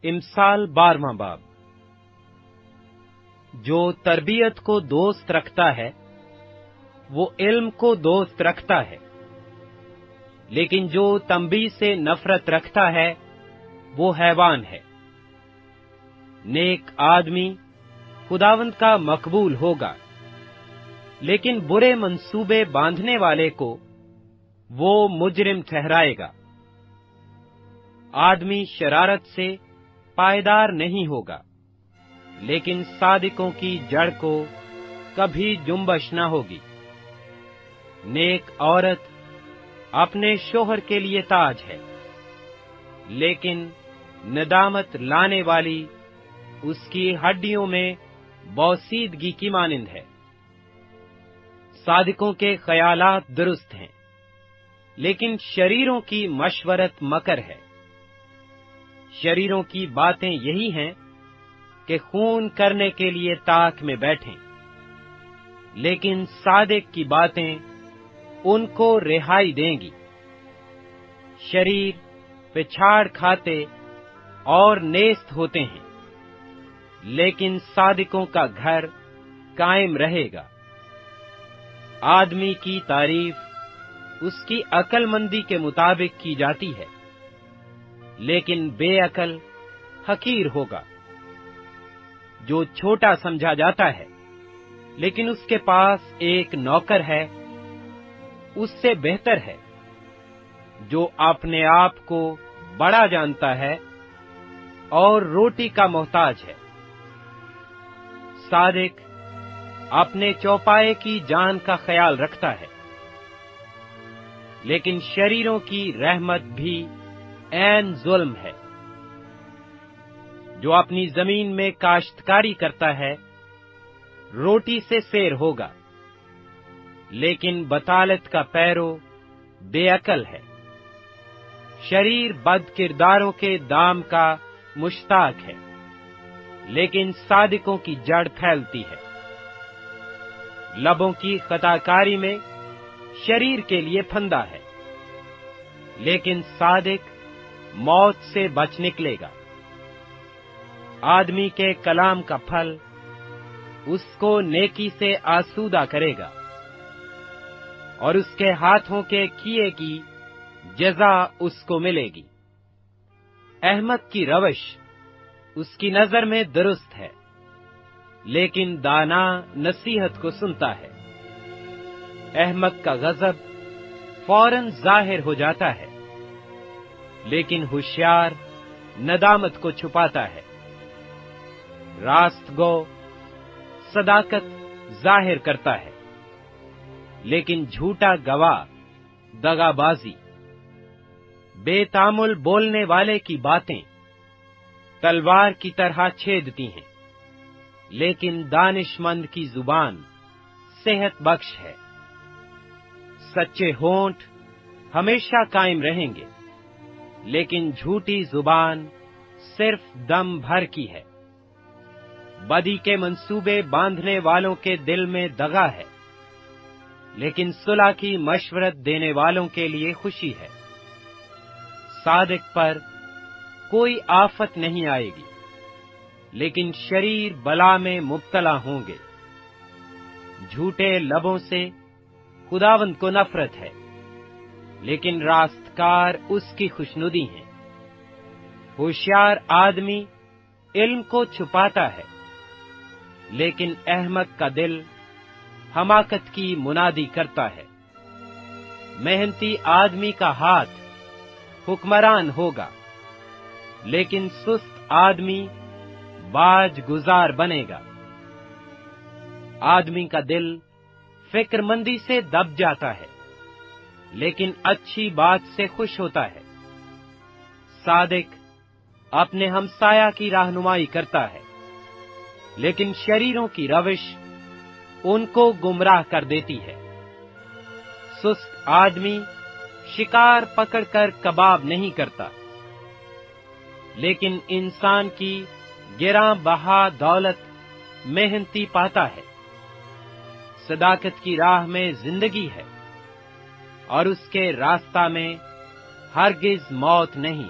امثال 12واں باب۔ جو تربیت کو دوست رکھتا ہے وہ علم کو دوست رکھتا ہے، لیکن جو تنبیہ سے نفرت رکھتا ہے وہ حیوان ہے۔ نیک آدمی خداوند کا مقبول ہوگا، لیکن برے منصوبے باندھنے والے کو وہ مجرم ٹھہرائے گا۔ آدمی شرارت سے پائیدار نہیں ہوگا، لیکن صادقوں کی جڑ کو کبھی جنبش نہ ہوگی۔ نیک عورت اپنے شوہر کے لیے تاج ہے، لیکن ندامت لانے والی اس کی ہڈیوں میں بوسیدگی کی مانند ہے۔ صادقوں کے خیالات درست ہیں، لیکن شریروں کی مشورت مکر ہے۔ شریروں کی باتیں یہی ہیں کہ خون کرنے کے لیے تاک میں بیٹھیں، لیکن صادق کی باتیں ان کو رہائی دیں گی۔ شریر پچھاڑ کھاتے اور نیست ہوتے ہیں، لیکن صادقوں کا گھر قائم رہے گا۔ آدمی کی تعریف اس کی عقل مندی کے مطابق کی جاتی ہے، لیکن بے عقل حقیر ہوگا۔ جو چھوٹا سمجھا جاتا ہے لیکن اس کے پاس ایک نوکر ہے، اس سے بہتر ہے جو اپنے آپ کو بڑا جانتا ہے اور روٹی کا محتاج ہے۔ صادق اپنے چوپائے کی جان کا خیال رکھتا ہے، لیکن شریروں کی رحمت بھی عین ظلم ہے۔ جو اپنی زمین میں کاشتکاری کرتا ہے روٹی سے سیر ہوگا، لیکن بطالت کا پیرو بے عقل ہے۔ شریر بد کرداروں کے دام کا مشتاق ہے، لیکن صادقوں کی جڑ پھیلتی ہے۔ لبوں کی خطاکاری میں شریر کے لیے پھندا ہے، لیکن صادق موت سے بچ نکلے گا۔ آدمی کے کلام کا پھل اس کو نیکی سے آسودہ کرے گا، اور اس کے ہاتھوں کے کیے کی جزا اس کو ملے گی۔ احمق کی روش اس کی نظر میں درست ہے، لیکن دانا نصیحت کو سنتا ہے۔ احمق کا غضب فوراً ظاہر ہو جاتا ہے، لیکن ہوشیار ندامت کو چھپاتا ہے۔ راست گو صداقت ظاہر کرتا ہے، لیکن جھوٹا گواہ دغا بازی۔ بے تامل بولنے والے کی باتیں تلوار کی طرح چھیدتی ہیں، لیکن دانش مند کی زبان صحت بخش ہے۔ سچے ہونٹ ہمیشہ قائم رہیں گے، لیکن جھوٹی زبان صرف دم بھر کی ہے۔ بدی کے منصوبے باندھنے والوں کے دل میں دغا ہے، لیکن صلح کی مشورت دینے والوں کے لیے خوشی ہے۔ صادق پر کوئی آفت نہیں آئے گی، لیکن شریر بلا میں مبتلا ہوں گے۔ جھوٹے لبوں سے خداوند کو نفرت ہے، لیکن راستکار اس کی خوشنودی ہیں۔ ہوشیار آدمی علم کو چھپاتا ہے، لیکن احمق کا دل حماقت کی منادی کرتا ہے۔ محنتی آدمی کا ہاتھ حکمران ہوگا، لیکن سست آدمی باج گزار بنے گا۔ آدمی کا دل فکر مندی سے دب جاتا ہے، لیکن اچھی بات سے خوش ہوتا ہے۔ صادق اپنے ہمسایہ کی رہنمائی کرتا ہے، لیکن شریروں کی روش ان کو گمراہ کر دیتی ہے۔ سست آدمی شکار پکڑ کر کباب نہیں کرتا، لیکن انسان کی گراں بہا دولت محنتی پاتا ہے۔ صداقت کی راہ میں زندگی ہے، اور اس کے راستہ میں ہرگز موت نہیں۔